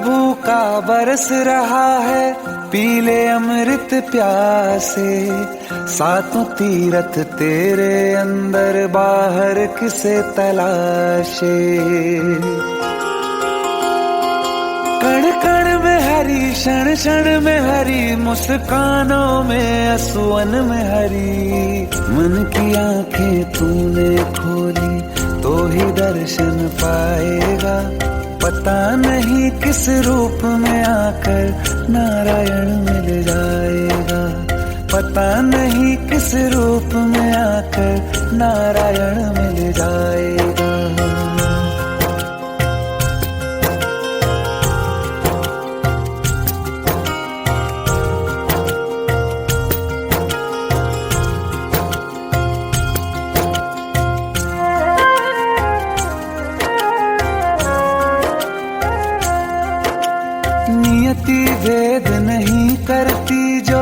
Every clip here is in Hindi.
भूखा बरस रहा है, पीले अमृत प्यासे। सातों तीरथ तेरे अंदर, बाहर किसे तलाशे। कण कण में हरी, क्षण क्षण में हरी, मुस्कानों में असुवन में हरी। मन की आंखें तूने खोली तो ही दर्शन पाएगा। पता नहीं किस रूप में आकर नारायण मिल जाएगा। पता नहीं किस रूप में आकर नारायण मिल जाएगा। नियति भेद नहीं करती, जो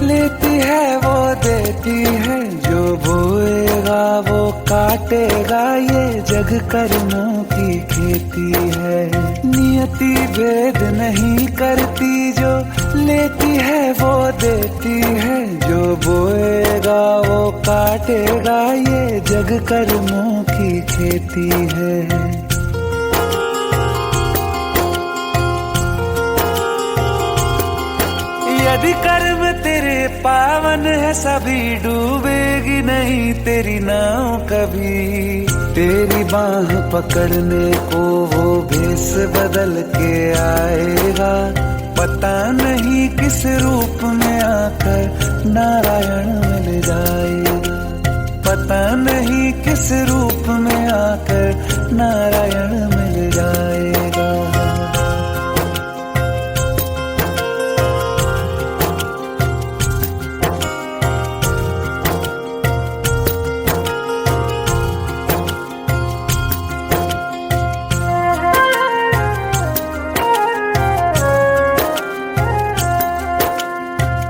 लेती है वो देती है। जो बोएगा वो काटेगा, ये जग कर्मों की खेती है। नियति भेद नहीं करती, जो लेती है वो देती है। जो बोएगा वो काटेगा, ये जग कर्मों की खेती है। यदि कर्म तेरे पावन है, सभी डूबेगी नहीं तेरी नाव कभी। तेरी बाह पकड़ने को वो भेष बदल के आएगा। पता नहीं किस रूप में आकर नारायण मिल जाएगा। पता नहीं किस रूप में आकर नारायण मिल जाएगा।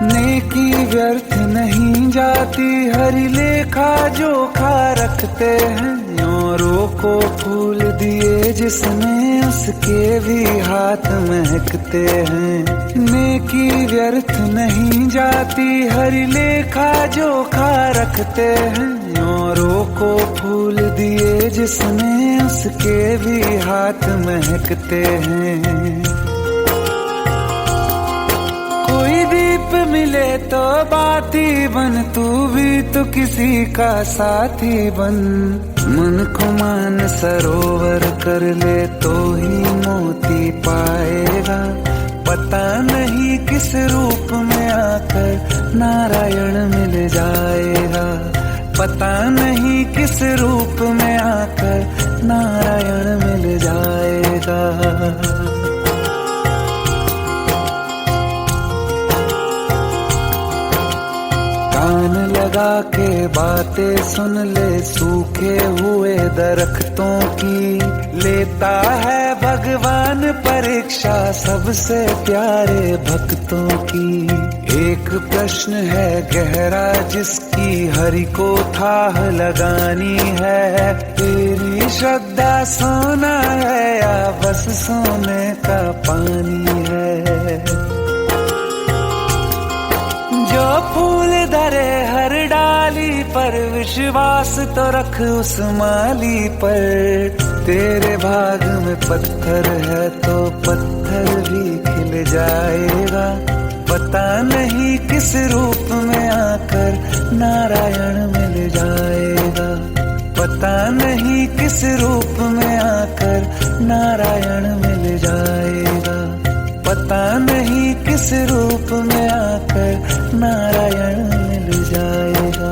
नेकी व्यर्थ नहीं जाती, हरि लेखा जोखा रखते हैं। औरों को फूल दिए जिसने, उसके भी हाथ महकते हैं। नेकी व्यर्थ नहीं जाती, हरि लेखा जोखा रखते हैं। औरों को फूल दिए जिसने, उसके भी हाथ महकते हैं। कोई दीप मिले तो बाती बन, तू भी तो किसी का साथी बन। मन को मान सरोवर कर ले तो ही मोती पाएगा। पता नहीं किस रूप में आकर नारायण मिल जाएगा। पता नहीं किस रूप में आकर नारायण मिल जाएगा। कान लगा के बातें सुन ले, सूखे हुए दरख्तों की। लेता है भगवान परीक्षा सबसे प्यारे भक्तों की। एक प्रश्न है गहरा जिसकी हरि को थाह लगानी है। तेरी श्रद्धा सोना है या बस सोने का पानी है। जो फूल धरे हर डाली पर, विश्वास तो रख उस माली पर। तेरे भाग में पत्थर है तो पत्थर भी खिल जाएगा। पता नहीं किस रूप में आकर नारायण मिल जाएगा। पता नहीं किस रूप में आकर नारायण मिल जाएगा। पता नहीं किस रूप में आकर नारायण मिल जाएगा।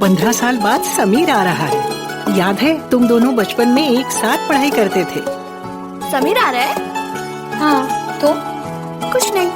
पंद्रह साल बाद समीर आ रहा है। याद है तुम दोनों बचपन में एक साथ पढ़ाई करते थे। समीर आ रहा है? हाँ तो कुछ नहीं।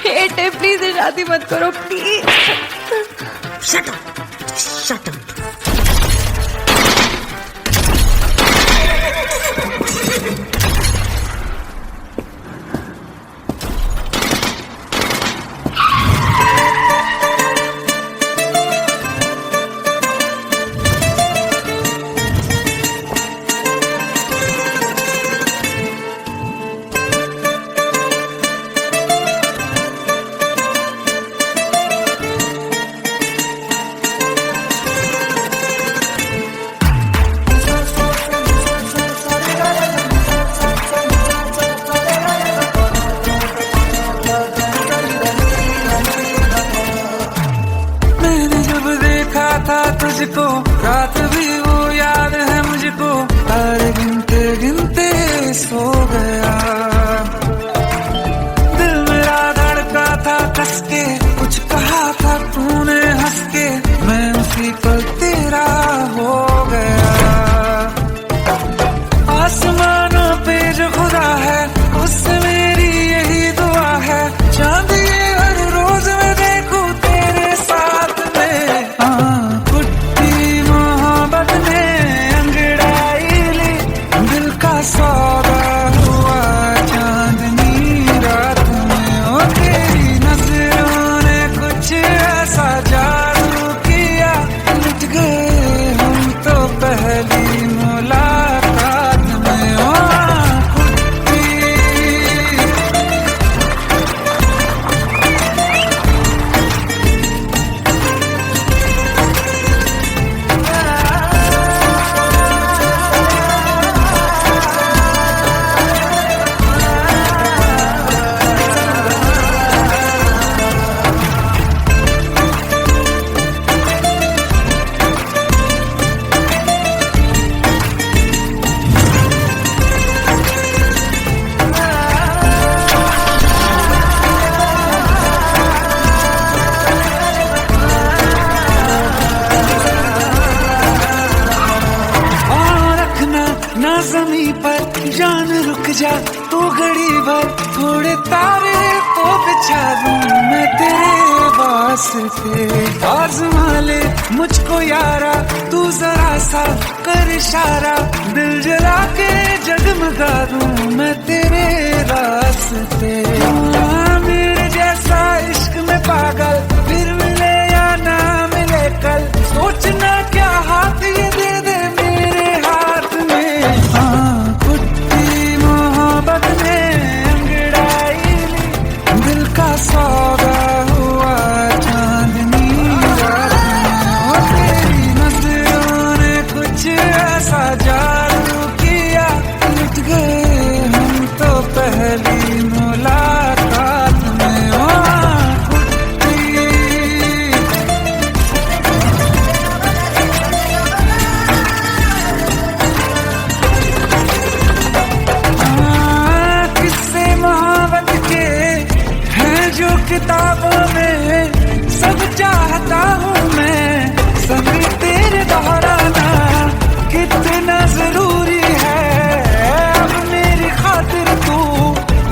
हेट है, प्लीज शादी मत करो please. Shut up, shut up. था तुझको रात भी वो याद है मुझको, तारे गिनते गिनते सो गया। दिल मेरा धड़का था कस के, कुछ कहा था तूने हंस के, मैं उसी पल तेरा हो गया। आसमानों पे जो खुदा है उससे मेरी यही दुआ है, चांद ये हर रोज मैं देखूं तेरे साथ में। सौदा हुआ चांदनी रात में, ओ तेरी नजरों ने कुछ ऐसा जादू किया, लुट गए हम तो पहली मुलाकात में। ओ ना ज़मीं पर जान रुक जा तू घड़ी भर, थोड़े तारे तो बिछा दूं मैं तेरे वास्ते। आज़मा ले मुझको यारा तू जरा सा कर इशारा, दिल जला के जगमगा दूं मैं तेरे रास्ते। मेरे जैसा इश्क में पागल फिर मिले या ना मिले कल, सोचना क्या हाथ ये दे दे मेरे हाथ में। कुट्टी मोहब्बत ने अंगड़ाई ली, दिल का सौदा हुआ चांदनी रात में। ओ तेरी नजरों ने कुछ ऐसा जादू किया, लुट गए हम तो पहली मुलाकात में। ओ किताबों में सब चाहता हूँ मैं, सभी तेरे दोहराना कितना जरूरी है। अब मेरी खातिर तू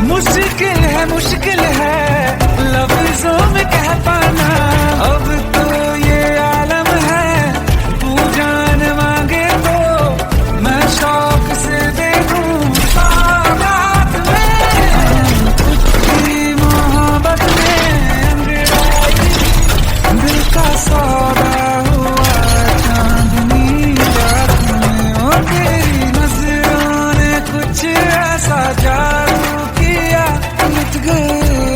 मुश्किल है लफ्जों में कह पाना। अब तो ये आलम है तू जान मांगे तो मैं शौक से दे दूँ सौगात में। कुछ मोहब्बत दिल का सौदा हुआ चांदनी रात में। ओ तेरी नजरों ने कुछ ऐसा जादू किया, लुट गए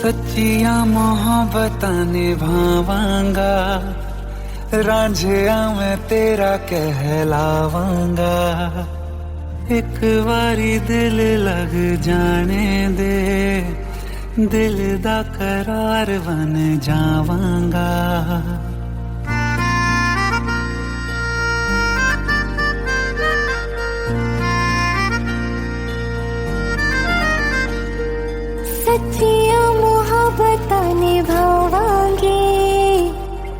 सच्चियां मोहब्बतां निभावांगा, रांझिया मैं तेरा कहलावांगा। एक बारी दिल लग जाने दे, दिल दा करार बन जावांगा। सच्चियां मोहब्बतां निभावांगी,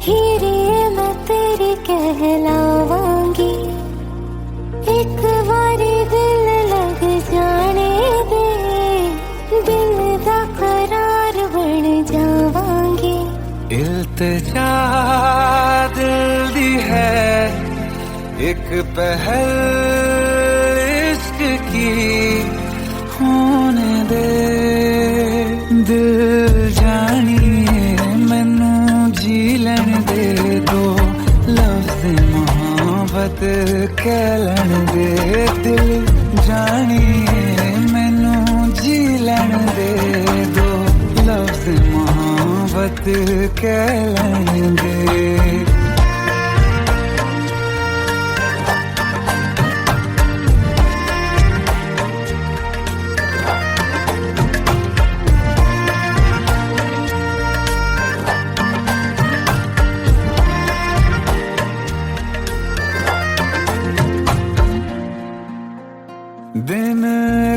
हीरे मैं तेरी कहलावांगी। एक बारी दिल लग जाने दे, दिल दा करार बन जावांगी। इल्तिजा दिल दी है एक पहल इश्क की, होने दे दिल जानिए मैनू जी लैन दे दो, लफ्ज़ मोहब्बत कह लैन दे। दिल जानिए मैनू जी लैन दे दो, लफ्ज़ मोहब्बत कह लैन दे। दिन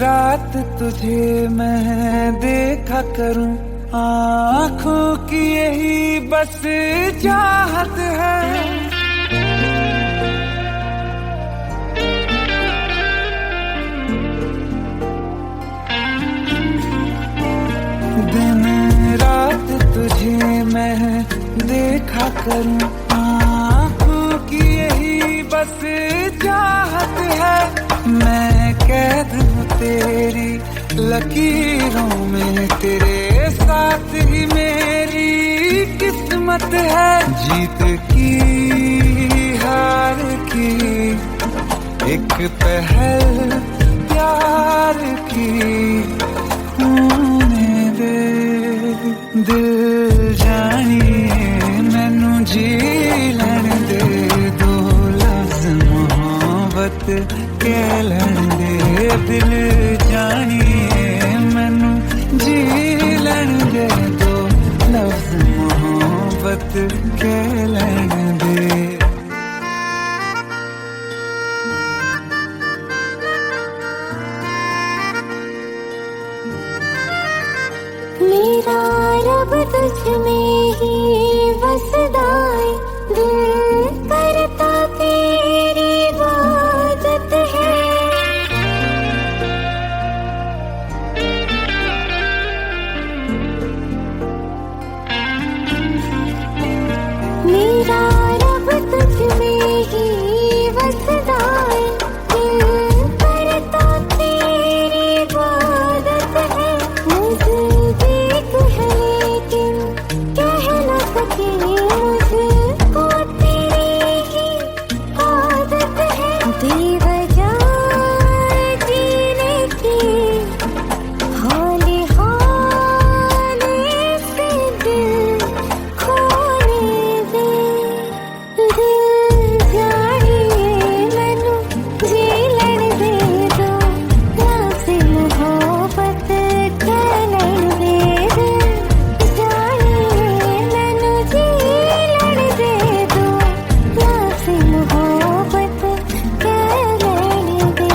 रात तुझे मैं देखा करूं, आँखों की यही बस चाहत है। दिन रात तुझे मैं देखा करूं, आँखों की यही बस चाहत है। मैं कैद हूँ तेरी लकीरों में, तेरे साथ ही मेरी किस्मत है। जीत की हार की एक पहल प्यार की, होने दे दिल जानिए मैनू जी लैन दे दो, लफ्ज़ मोहब्बत कह लैन दे। दिल जानिए मैनू जी लैन दे दो, लफ्ज़ मोहब्बत कह लैन दे। मेरा रब तुझ में ही बसदा है, दिल करता तेरी इबादत है। मेरा रब तुझ में ही बसदा है, दिल करता तेरी इबादत है। नज़दीक है लेकिन कह न सके, मुझको तेरी ही आदत है। बेवजह जीने की हाले हाले से दिल खोने दे। दिल जानिए मैनू जी लैन दे दो, लफ्ज़ मोहब्बत कह लैन दे। दिल जानिए मैनू जी लैन दे दो, लफ्ज़ मोहब्बत कह लैन दे।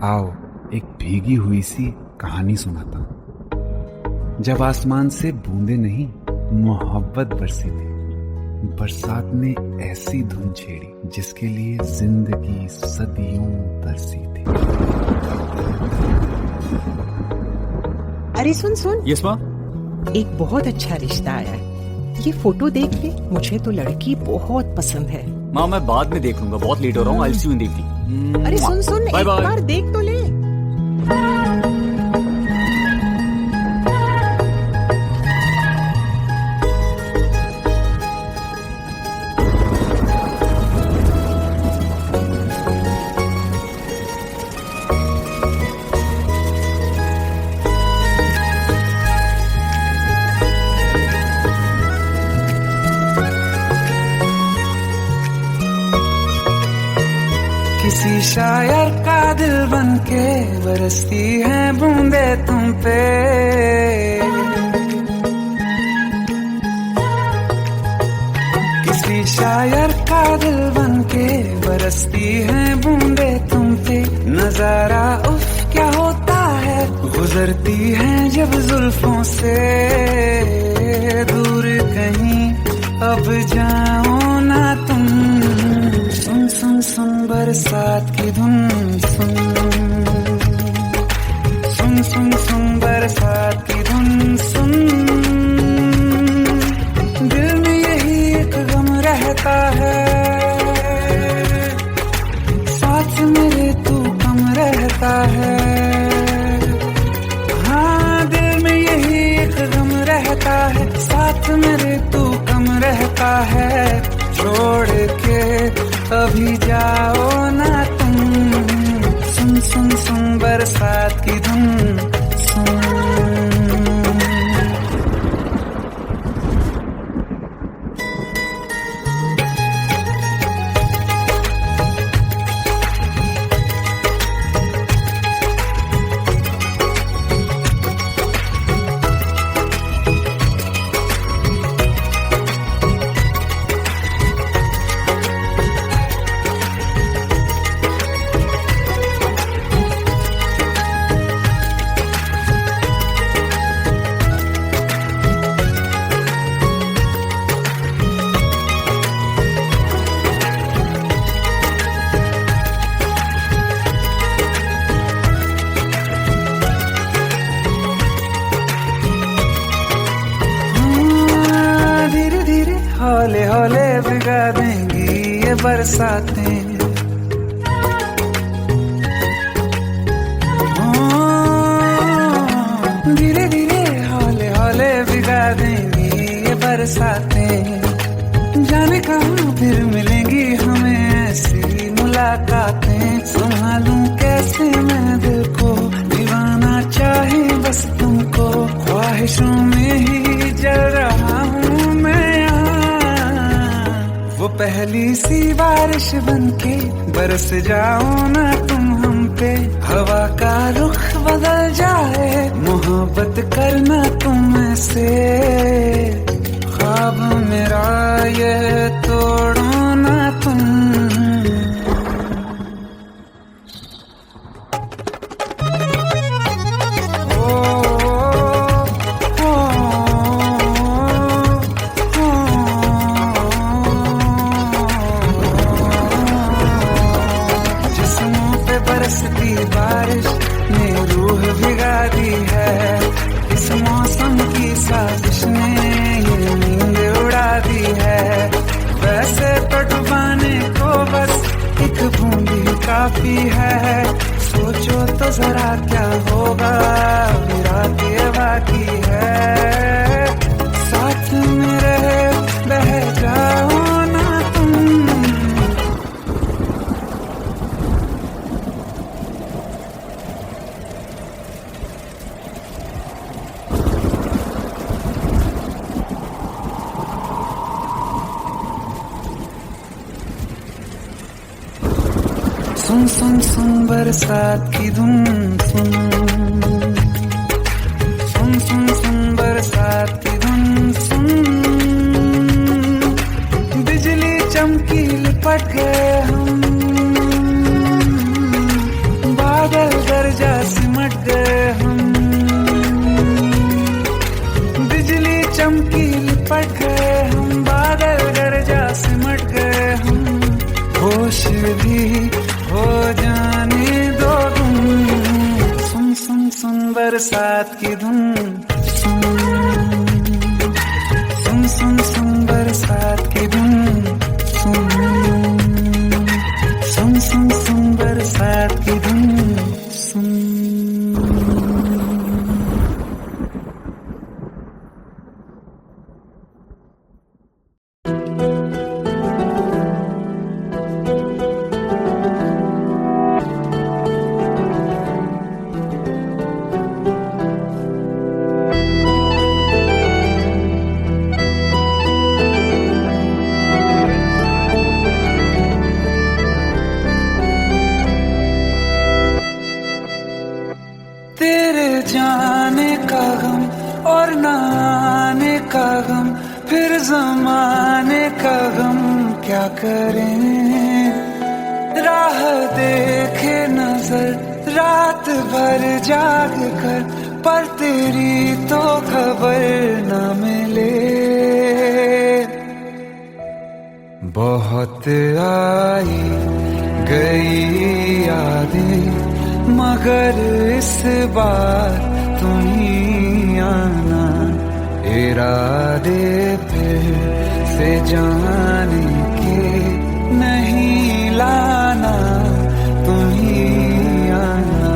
आओ एक भीगी हुई सी कहानी सुनाता हूं। जब आसमान से बूंदे नहीं मोहब्बत बरसी थी, बरसात ने ऐसी धुन छेड़ी जिसके लिए जिंदगी सदियों तरसी थी। अरे सुन सुन, यस माँ। एक बहुत अच्छा रिश्ता आया है, ये फोटो देख ले, मुझे तो लड़की बहुत पसंद है। माँ मैं बाद में देख लूंगा, बहुत लेट हो रहा हूँ। आई सी यू इन द इवनिंग। अरे सुन सुन, बाय एक बाय। बार देख तो ले। किसी शायर का दिल बन के बरसती है बूंदे तुम पे। किसी शायर का दिल बन के बरसती है बूंदे तुम पे। नजारा उफ क्या होता है, गुजरती है जब जुल्फों से। दूर कहीं अब जाओ ना तुम, सुन सुन सुन बरसात की धुन। सुन सुन सुन सुन बरसात की धुन। सुन दिल में यही एक गम रहता है, साथ मेरे तू कम रहता है। हाँ दिल में यही एक गम रहता है, साथ मेरे तू कम रहता है। छोड़ के अभी जाओ ना तुम, सुन सुन सुन बरसात की धुन। सुन हौले हौले भिगा देंगी ये बरसातें। धीरे धीरे हौले हौले भिगा देंगी ये बरसातें। जाने कहाँ फिर मिलेंगी हमें ऐसी मुलाकातें। संभालूं कैसे मैं दिल को, दीवाना चाहे बस तुमको। ख्वाहिशों में ही जल रहा हूँ मैं यहाँ। वो पहली सी बारिश बनके बरस जाओ ना तुम हम पे। हवा का रुख बदल जाए, मोहब्बत करना तुम से। ख्वाब मेरा ये तोड़ो ना तुम। बरसती बारिश ने रूह भिगा दी है। इस मौसम की साजिश ने ये नींद उड़ा दी है। वैसे तो डुबाने को बस एक बूंद ही काफी है। सोचो तो जरा क्या होगा, रात ये बाकी है। साथ में रहे बह जाओ ना तुम। सुन सुन सुन बरसात की धुन। सुन सुन सुन सुन बरसात की धुन। सुन बिजली चमकी लिपट गए हम, बादल गरजा सिमट गए हम। बिजली चमकी लिपट गए हम, बादल गरजा बरसात की धुन सुन सुन सुन सुन बरसात की धुन सुन सुन सुन सुन बरसात की धुन सुन। तेरे जाने का गम और न आने का गम, फिर जमाने का गम क्या करें। राह देखे नजर रात भर जाग कर, पर तेरी तो खबर न मिले। बहुत आई गई यादें मगर इस बार तुम ही आना। इरादे फिर से जाने के नहीं लाना, तुम ही आना।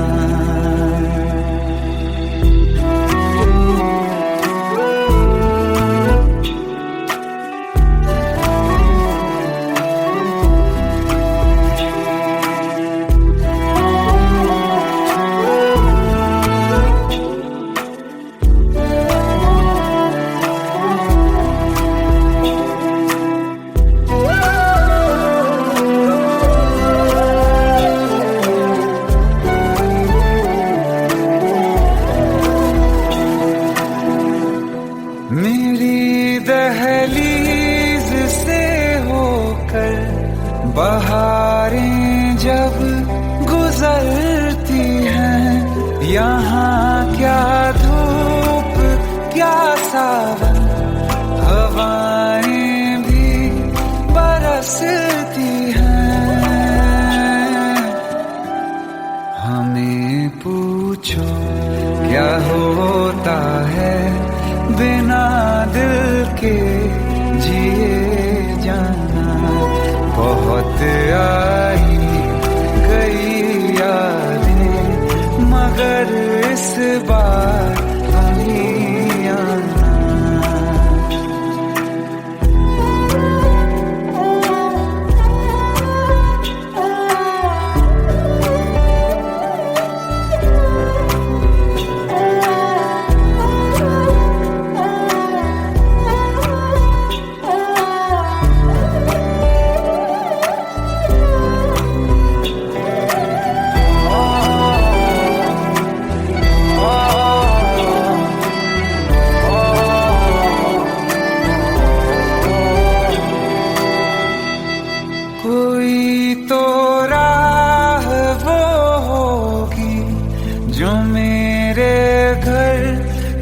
मेरी दहलीज से होकर बहारें जब गुजरती हैं, यहाँ क्या धूप क्या सावन, हवाएं भी बरसती हैं। हमें पूछो क्या होता है बिना दिल के जिए जाना। बहुत आई गई यादें मगर इस बार तुम ही आना। कोई तो राह वो होगी जो मेरे घर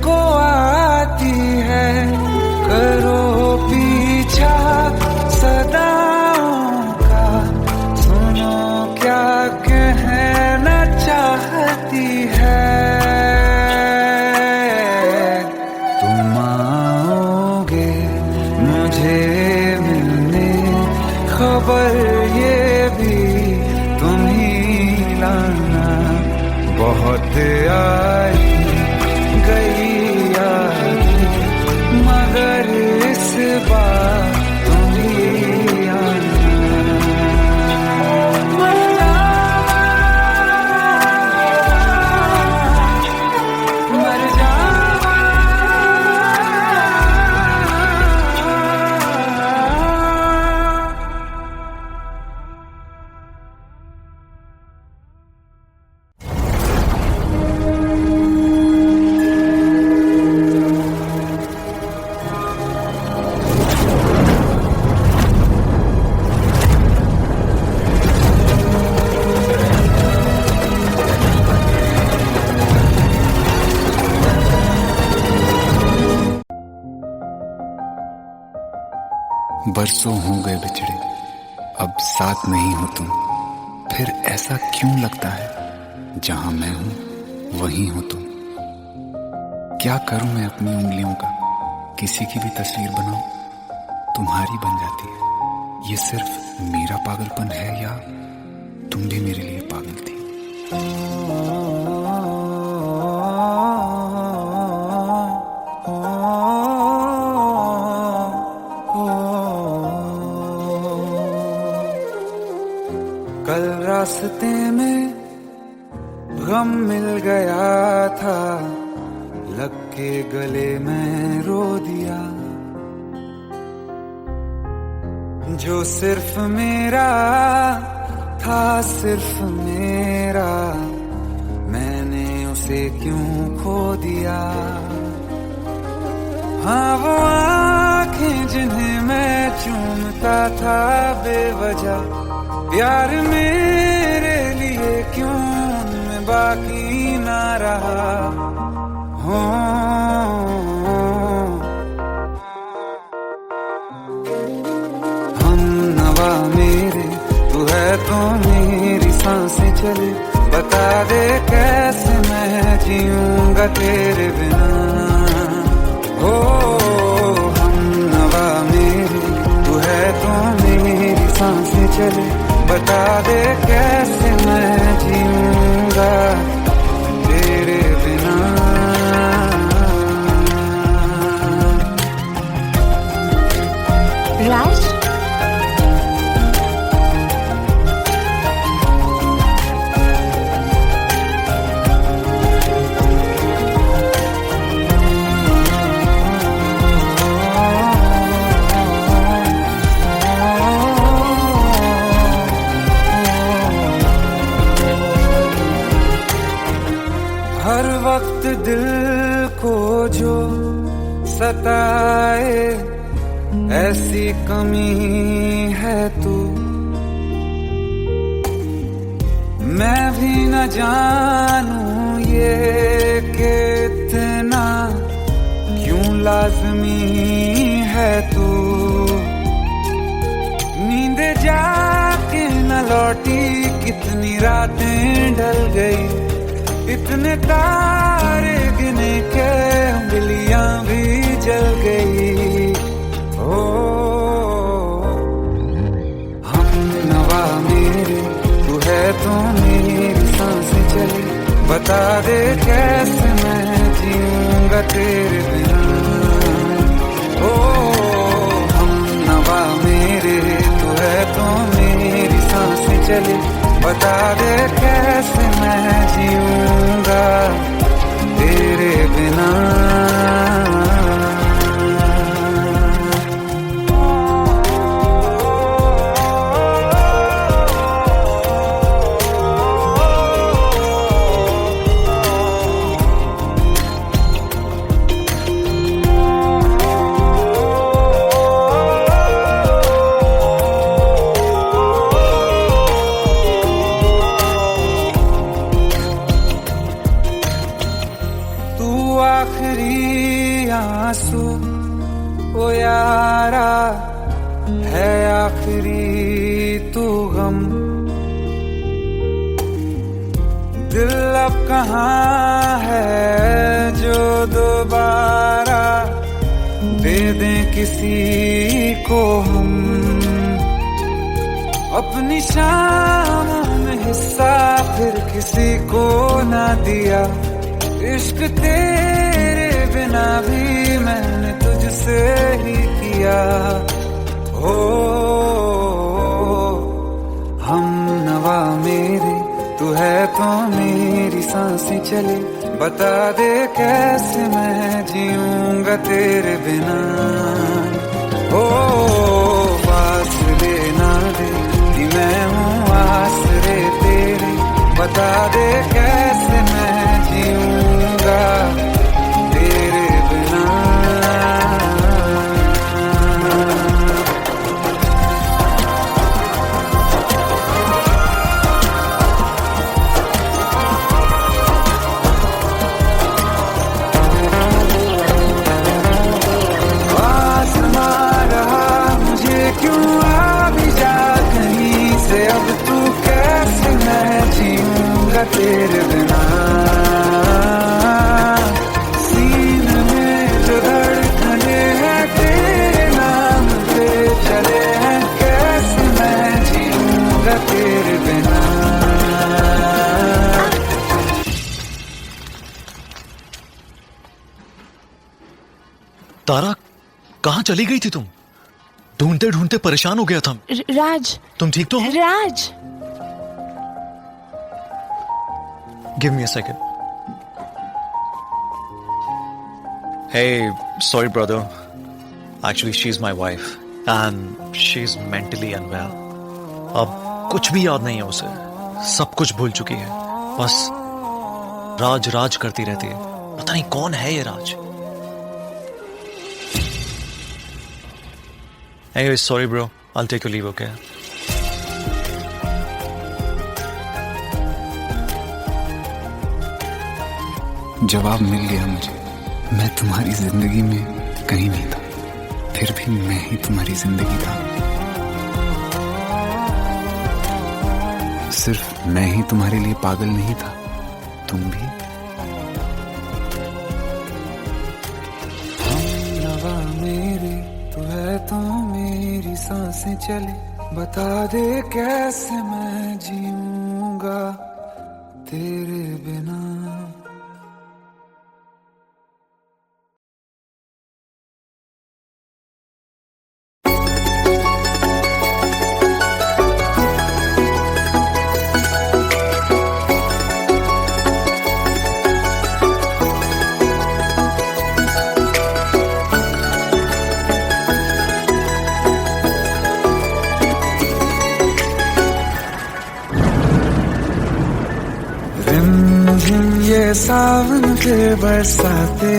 को आती है। करो पीछा सदाओं का, सुनो क्या कहना चाहती है। तुम आओगे मुझे मिलने, खबर ये भी तुम ही लाना। बहुत आई गई यादें मगर इस बार तुम ही आना। मर जावा, मर जावा। बरसों हो गए बिछड़े, अब साथ नहीं हो तुम। फिर ऐसा क्यों लगता है, जहां मैं हूं वहीं हो तुम। क्या करूं मैं अपनी उंगलियों का, किसी की भी तस्वीर बनाऊं तुम्हारी बन जाती है। ये सिर्फ मेरा पागलपन है या तुम भी मेरे लिए पागल थी? कल रास्ते में गम मिल गया था, लग के गले में रो दिया। जो सिर्फ मेरा था, सिर्फ मेरा, मैंने उसे क्यों खो दिया। हाँ वो आंखें जिन्हें मैं चूमता था बेवजह, प्यार मेरे लिए क्यों उनमें बाकी ना रहा। हो हम नवा मेरे, तू है तो मेरी सांसें चले, बता दे कैसे मैं जीऊंगा तेरे बिना। हो हम नवा मेरे, तू है तो मेरी सांसें चले, बता दे कैसे मैं जीऊंगा तेरे बिना। राज, हर वक्त दिल को जो सताए, ऐसी कमी है तू। मैं भी न जानूं ये कि इतना क्यों लाज़मी है तू। नींद जाके न लौटी, कितनी रातें ढल गई, इतने तारे गिने के उंगलियां भी जल गई। ओ हम नवा मेरे, तू है तो मेरी सांसें चली, बता दे कैसे मैं जीऊंगा तेरे बिना। ओ हम नवा मेरे, तू है तो मेरी सांसें चली, बता दे कैसे मैं जीऊंगा तेरे बिना। आखिरी आंसू ओ यारा है, आखिरी तू गम। दिल अब कहाँ है जो दोबारा दे दें किसी को हम। अपनी शामों में हिस्सा फिर किसी को ना दिया, इश्क तेरे बिना भी मैंने तुझसे ही किया। हो हम नवा मेरे, तू है तो मेरी सांसें चले, बता दे कैसे मैं जीऊंगा तेरे बिना। हो फासले ना दे कि मैं हूँ आसरे तेरे, बता दे कैसे मैं जीऊंगा तेरे बिना। आसमां रहा मुझे क्यों, आ भी जा कहीं से, अब तू कैसे मैं जीऊंगा तेरे बिना। सीने तारा, कहाँ चली गई थी तुम? ढूंढते ढूंढते परेशान हो गया था। राज, तुम ठीक तो हो? Raj, give me a second. Hey, sorry brother. Actually, she's my wife and she's mentally unwell. अब कुछ भी याद नहीं है उसे, सब कुछ भूल चुकी है, बस राज राज करती रहती है। पता नहीं कौन है ये राज। Anyway, sorry bro, I'll take your leave, okay? जवाब मिल गया मुझे। मैं तुम्हारी जिंदगी में कहीं नहीं था, फिर भी मैं ही तुम्हारी जिंदगी था। सिर्फ मैं ही तुम्हारे लिए पागल नहीं था, तुम भी। हमनवा मेरी तू है तो मेरी सांसें चले, बता दे कैसे मैं जीऊंगा तेरे बिना। ये सावन फिर बरसाते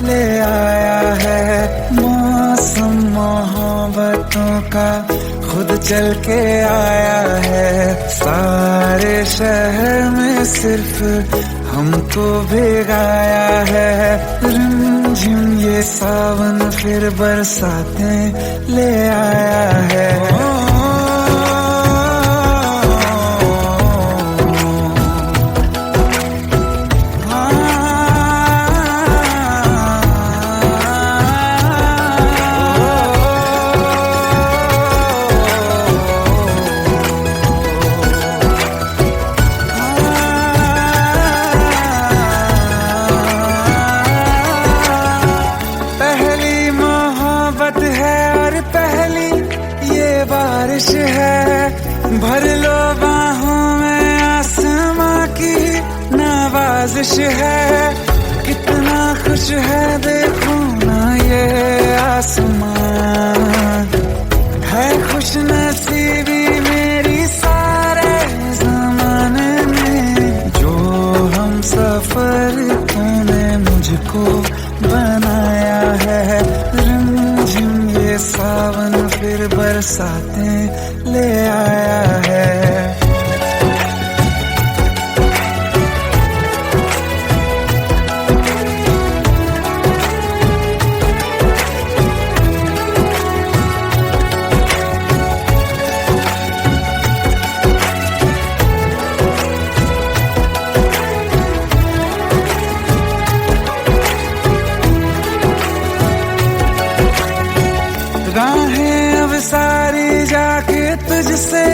ले आया है, मौसम मोहब्बतों का खुद चल के आया है। सारे शहर में सिर्फ हमको भिगाया है। रिमझिम ये सावन फिर बरसाते ले आया है। बारिश है, भर लो बाहों में, आसमां की नवाजिश है। कितना खुश है देखो ना ये आसमां, है खुश नसीबी मेरी सारे ज़माने में। जो हम सफर तूने मुझको बनाया है। रिमझिम ये सावन फिर बरसाते ले आया है। राहें अब सारी जाके तुझसे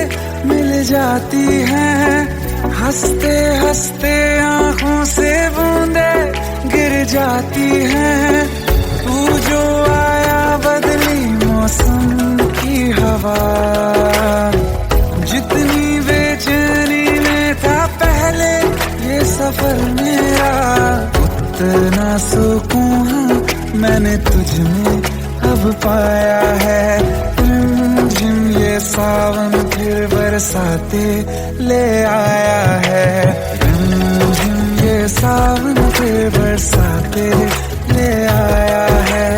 मिल जाती हैं, हंसते हंसते आंखों से बूंदे गिर जाती हैं। तू जो आया बदली मौसम की हवा, जितनी बेचैनी में था पहले ये सफर मेरा, उतना सुकून मैंने तुझ में अब पाया है। रिमझिम ये सावन फिर बरसाते ले आया है। रिमझिम ये सावन फिर बरसाते ले आया है।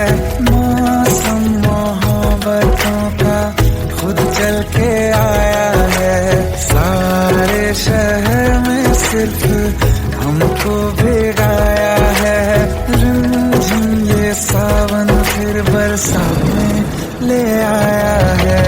मौसम मोहब्बतों का खुद चल के आया है। सारे शहर में सिर्फ हमको भिगाया है। रिमझिम ये सावन फिर बरसात में ले आया है।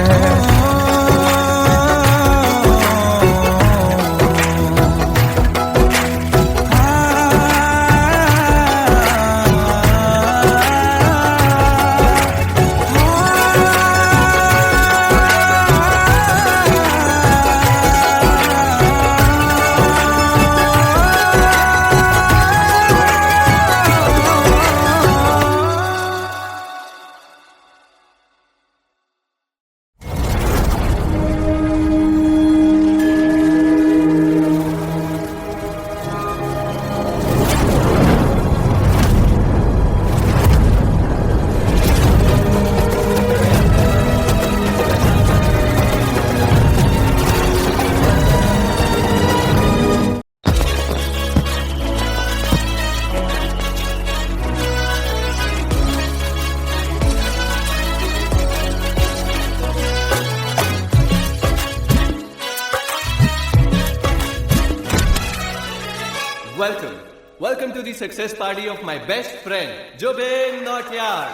welcome. Welcome to the success party of my best friend, Jobin Nautiyal.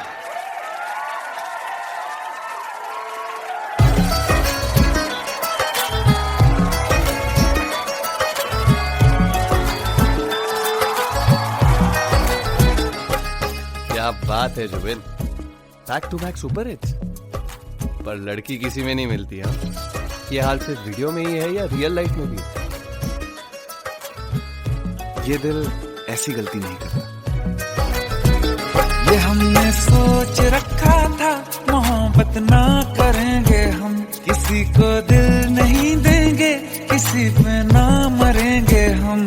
क्या बात है Zubin, back to back super hits. पर लड़की किसी में नहीं मिलती है। ये हाल सिर्फ वीडियो में ही है या रियल लाइफ में भी? ये दिल ऐसी गलती नहीं करता। ये हमने सोच रखा था मोहब्बत ना करेंगे हम, किसी को दिल नहीं देंगे, किसी पे ना मरेंगे हम।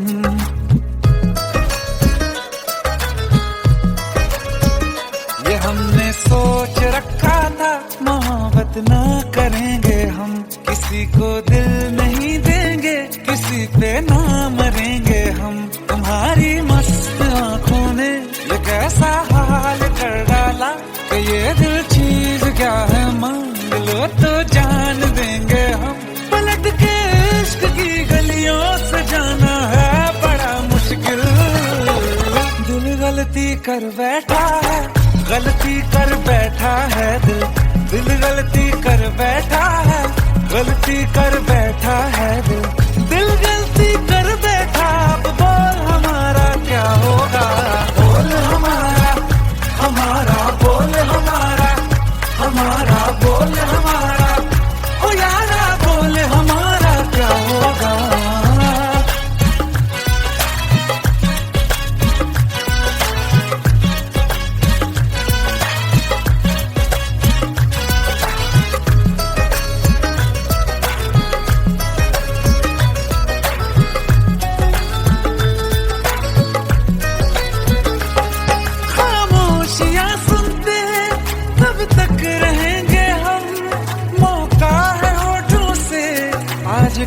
ये हमने सोच रखा था मोहब्बत ना करेंगे हम, किसी को दिल नहीं देंगे, किसी पे ना मरेंगे हम। तुम्हारी मस्त आंखों ने ये कैसा हाल कर डाला कि ये दिल चीज क्या है मांग लो तो जान देंगे हम। पलट के इश्क की गलियों से जाना है बड़ा मुश्किल। दिल गलती कर बैठा है, गलती कर बैठा है दिल, दिल गलती कर बैठा है, गलती कर बैठा है दिल, दिल गलती कर बैठा। अब बोल हमारा क्या होगा, बोल हमारा, हमारा बोल हमारा, हमारा बोल हमारा, ओ यारा बोल हमारा क्या होगा।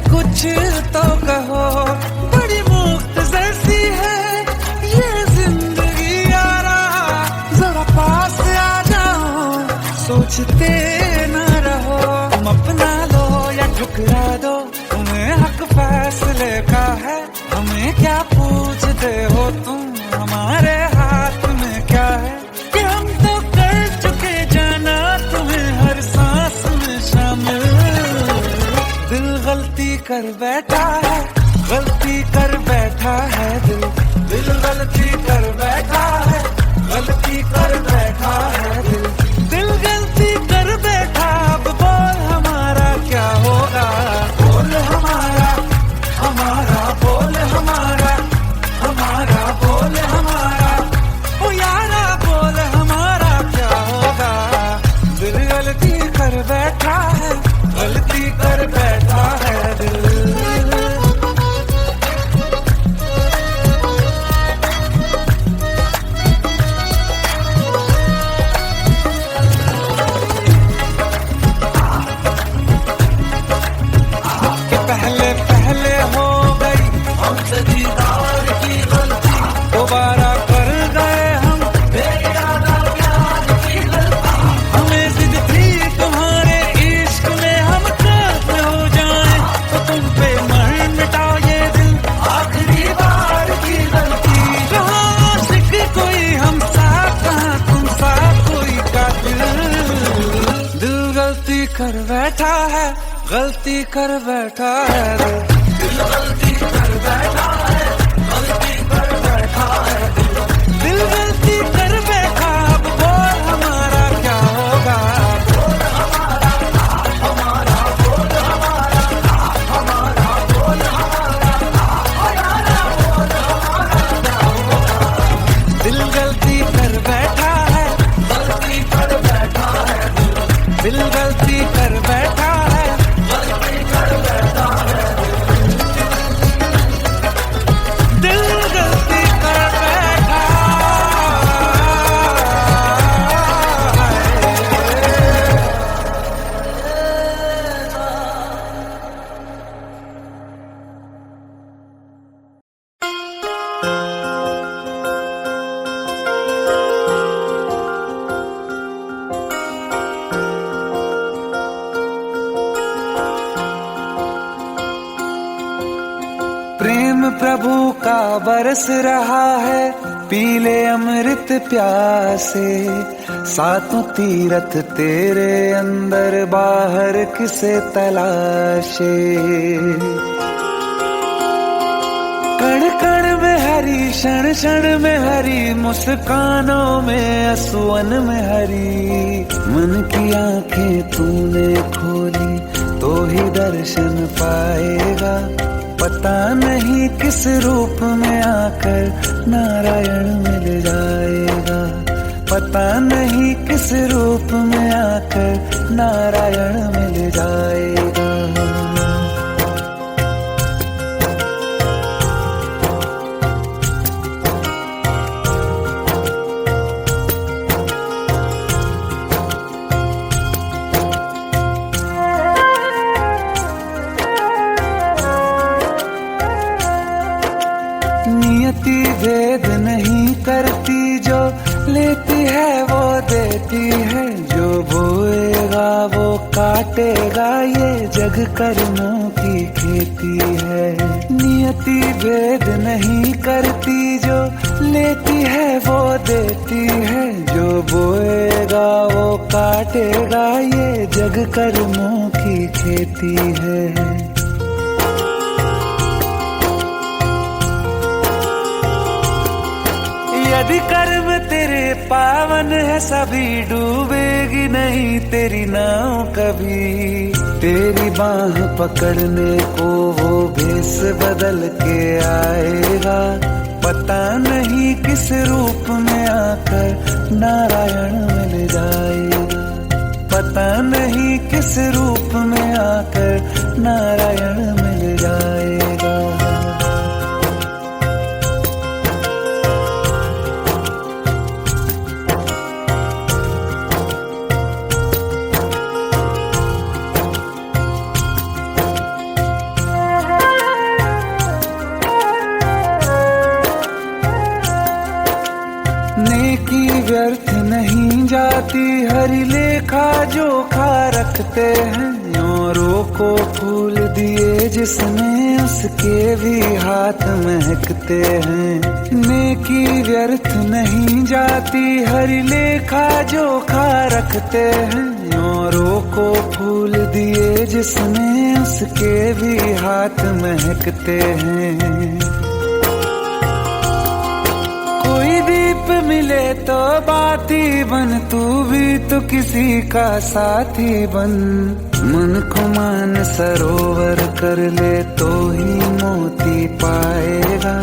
कुछ तो कहो, बड़ी मुफ्त जैसी है ये जिंदगी यारा, जरा पास आ जाओ, सोचते न रहो। तुम अपना लो या ठुकरा दो, तुम्हें हक फैसले का है, हमें क्या पूछते हो तुम, हमारे हाथ में क्या है कि हम तो कर चुके जाना तुम्हें हर सांस में शामिल। दिल गलती कर बैठा है, गलती कर बैठा है दिल, दिल गलती कर बैठा है, गलती कर बैठा है दिल, दिल गलती कर बैठा। अब बोल हमारा क्या होगा, बोल हमारा, हमारा बोल हमारा, हमारा बोल हमारा, ओ यारा बोल हमारा क्या होगा। दिल गलती कर बैठा है, गलती कर बैठा है दिल। कि पहले पहले हो गई हमसे दीदार की गलती, दोबारा कर गए हम बेइरादा प्यार की गलती। हमें जिद थी तुम्हारे इश्क में हम काफिर हो जाएं, तो तुम पे मर मिटाओ ये दिल, आखिरी बार की गलती। कहाँ आशिक कोई हम साथ, कहाँ तुम साथ कोई कातिल। दिल गलती कर बैठा है, गलती कर बैठा है दिल गलती कर बैठा है, गलती कर बैठा है दिल गलती कर बैठा। अब बोल हमारा क्या होगा, बोल हमारा, हमारा बोल हमारा, हमारा बोल हमारा, ओ यारा बोल हमारा क्या होगा। दिल गलती कर बैठा है, गलती कर बैठा है दिल गलती कर बैठा है, गलती कर बैठा है। प्रेम प्रभु का बरस रहा है, पीले अमृत प्यासे। सातों तीरथ तेरे अंदर, बाहर किसे तलाशे। कण कण में हरी, क्षण क्षण में हरी, मुस्कानों में असुवन में हरी। मन की आंखें तूने खोली तो ही दर्शन पाएगा। पता नहीं किस रूप में आकर नारायण मिल जाएगा। पता नहीं किस रूप में आकर नारायण मिल जाएगा। नियति भेद नहीं करती, जो लेती है वो देती है। जो बोएगा वो काटेगा, ये जग कर्मों की खेती है। नियति भेद नहीं करती, जो लेती है वो देती है। जो बोएगा वो काटेगा, ये जग कर्मों की खेती है। यदि कर्म तेरे पावन है, सभी डूबेगी नहीं तेरी नाव कभी। तेरी बाह पकड़ने को वो भेष बदल के आएगा। पता नहीं किस रूप में आकर नारायण मिल जाएगा। पता नहीं किस रूप में आकर नारायण मिल जाएगा। नेकी व्यर्थ नहीं जाती, हरि लेखा जोखा रखते हैं। औरों को फूल दिए जिसने, उसके भी हाथ महकते हैं। नेकी व्यर्थ नहीं जाती, हरि लेखा जोखा रखते हैं। औरों को फूल दिए जिसने, उसके भी हाथ महकते हैं। कोई दीप मिले तो बाती बन, तू भी तो किसी का साथी बन। मन को मान सरोवर कर ले तो ही मोती पाएगा।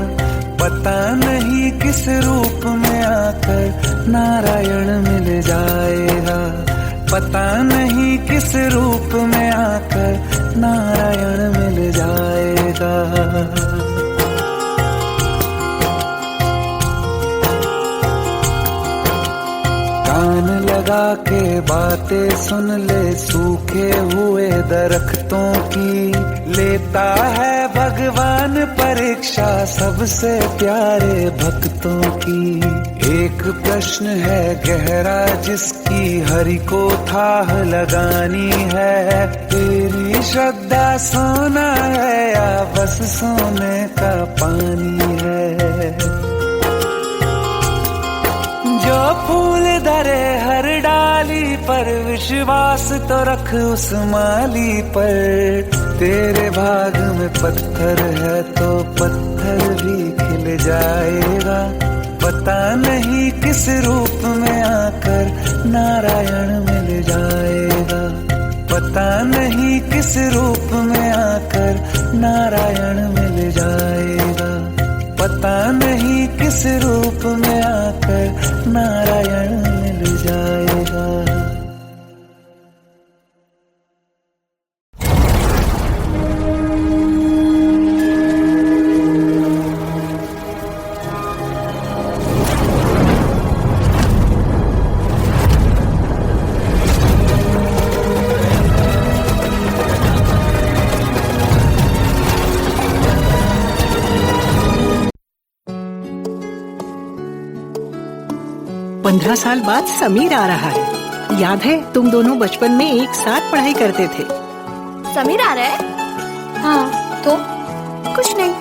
पता नहीं किस रूप में आकर नारायण मिल जाएगा। पता नहीं किस रूप में आकर नारायण मिल जाएगा। कान लगा के बातें सुन ले, सूखे हुए दरख्तों की। लेता है भगवान परीक्षा सबसे प्यारे भक्तों की। एक प्रश्न है गहरा जिसकी हरि को थाह लगानी है। तेरी श्रद्धा सोना है या बस सोने का पानी है। जो फूल धरे हर डाली पर, विश्वास तो रख उस माली पर। तेरे भाग में पत्थर है तो पत्थर भी खिल जाएगा। पता नहीं किस रूप में आकर नारायण मिल जाएगा। पता नहीं किस रूप में आकर नारायण मिल जाएगा। पता नहीं किस रूप में आकर नारायण मिल जाएगा। पंद्रह साल बाद समीर आ रहा है। याद है तुम दोनों बचपन में एक साथ पढ़ाई करते थे। समीर आ रहा है? हाँ तो कुछ नहीं।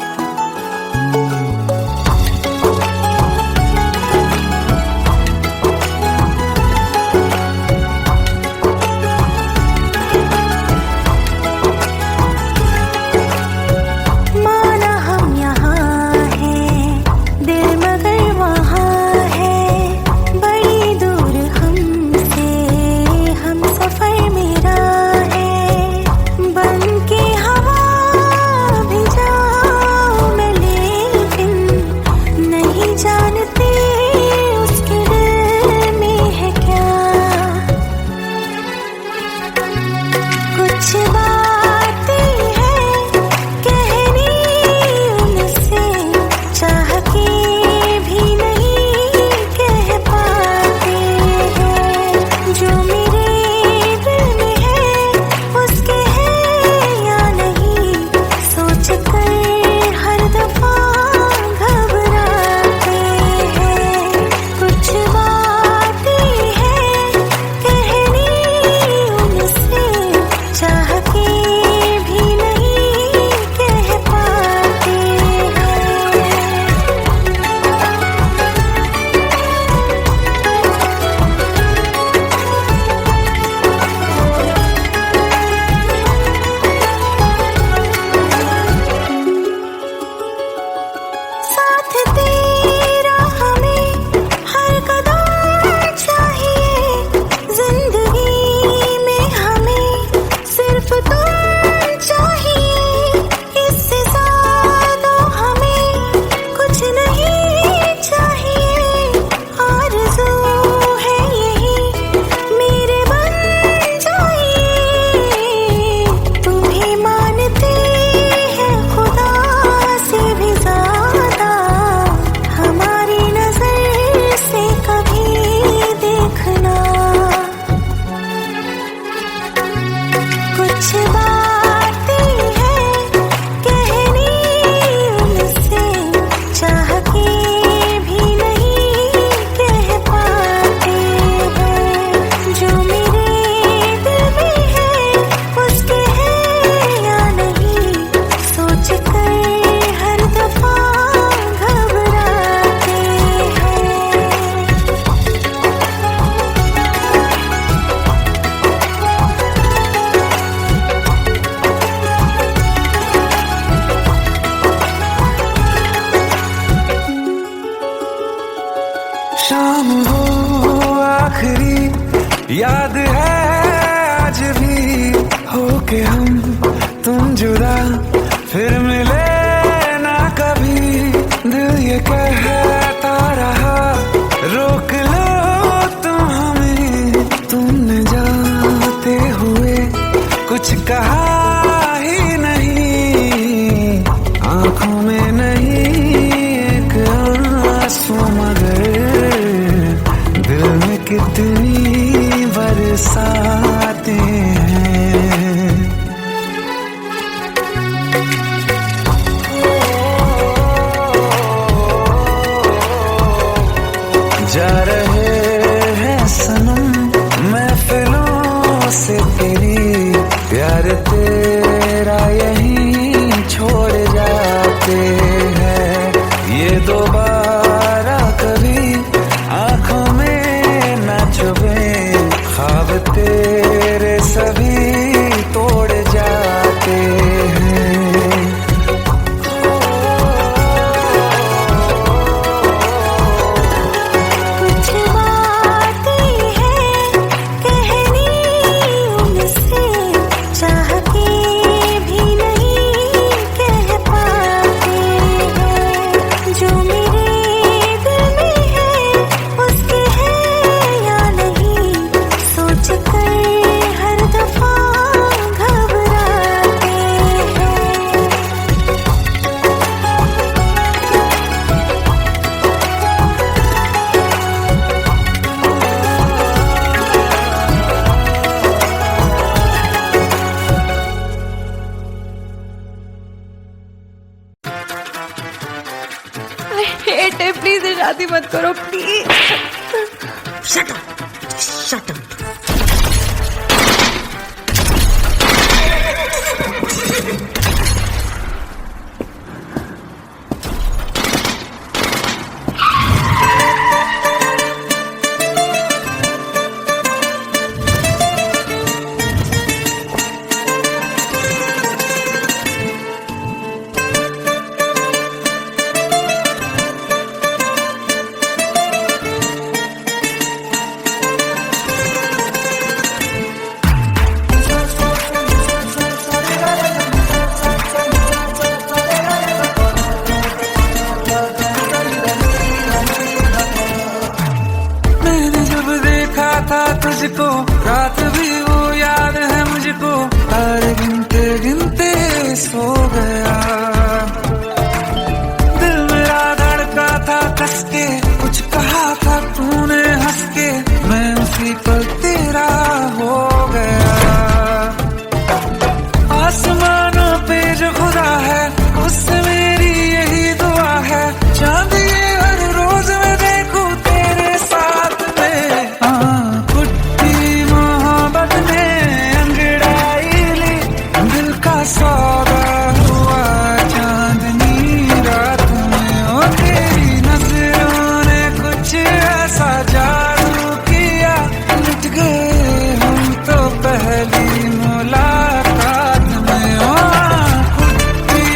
शाम वो आखिरी याद है आज भी, हो के हम तुम जुदा फिर मिले ना कभी। दिल ये कहता रहा रोक लो तुम हमें, तुमने जाते हुए कुछ कहा ही नहीं। आंखों में नहीं एक आंसू मगर दिल में कितनी बरसाते हैं। जा रहे हैं सनम महफिलों से तेरी, प्यार तेरा यहीं छोड़ जाते हैं। ये दोबारा कभी आंखों में न चुभे, ख्वाब तेरे सभी तोड़ जाते हैं। कुछ बातें हैं कहनी उनसे, चाह के भी नहीं कह पाते हैं। जो मेरे दिल में है उसके है या नहीं, सोच कर हर दफा घबराते हैं। आई हेट इट, प्लीज ये शादी मत करो please. Shut up, shut up. मैंने जब देखा था तुझको, रात भी वो याद है मुझको, तारे गिनते गिनते सो गया। दिल मेरा धड़का था कस के, कुछ कहा था तूने हंस के, मैं उसी पल तेरा हो गया। आसमानों पे जो खुदा है उससे मेरी यही दुआ है, चांद ये हर रोज मैं देखूं तेरे साथ में। कुट्टी मोहब्बत ने अंगड़ाई ली, दिल का सौदा हुआ चांदनी रात में। ओ तेरी नजरों ने कुछ ऐसा जादू किया, लुट गए हम तो पहली मुलाकात में। ओ कुट्टी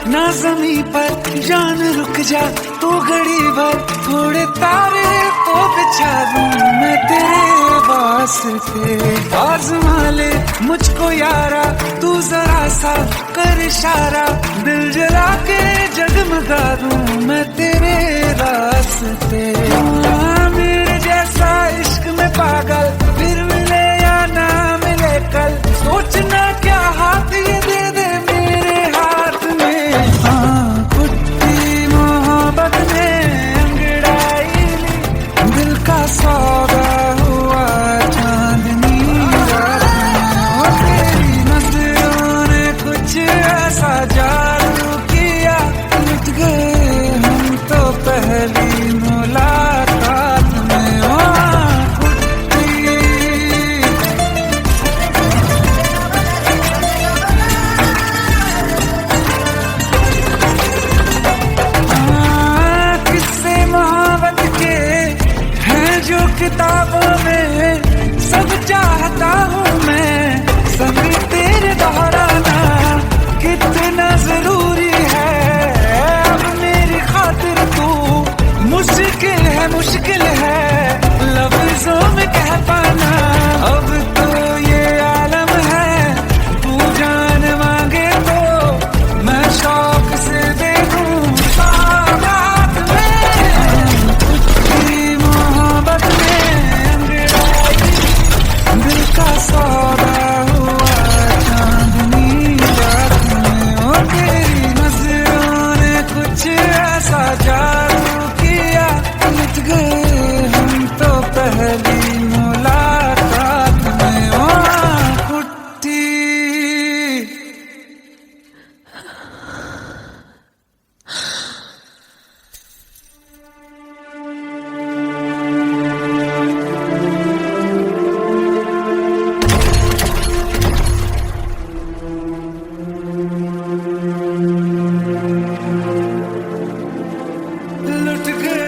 ना जमी पर जान रुक जा तू घड़ी भर, थोड़े तारे तो बिछा दूं मैं तेरे वास्ते। आज़मा ले मुझको यारा तू जरा सा कर इशारा, दिल जला के जगमगा दूं मैं तेरे रास्ते। मेरे जैसा इश्क में पागल फिर मिले या ना मिले कल, सोचना क्या हाथ ये दे दे मेरे हाथ में। कुट्टी मोहब्बत ने अंगड़ाई ली, दिल का सौदा हुआ चांदनी किताबों में सब चाहता हूँ मैं, संग तेरे दोहराना कितना जरूरी है। अब मेरी खातिर तू मुश्किल है लफ्जों में कह पाना। अब तो ये आलम है, तू जान मांगे तो मैं शौक से दे दूं। सौगात में तुझकी मोहब्बत में दिल का सौदा हुआ चांदनी रात में। ओ तेरी नजरों ने कुछ ऐसा जादू किया, मिट गए हम तो पहली मुलाकात में। ओ कुट्टी लुट गए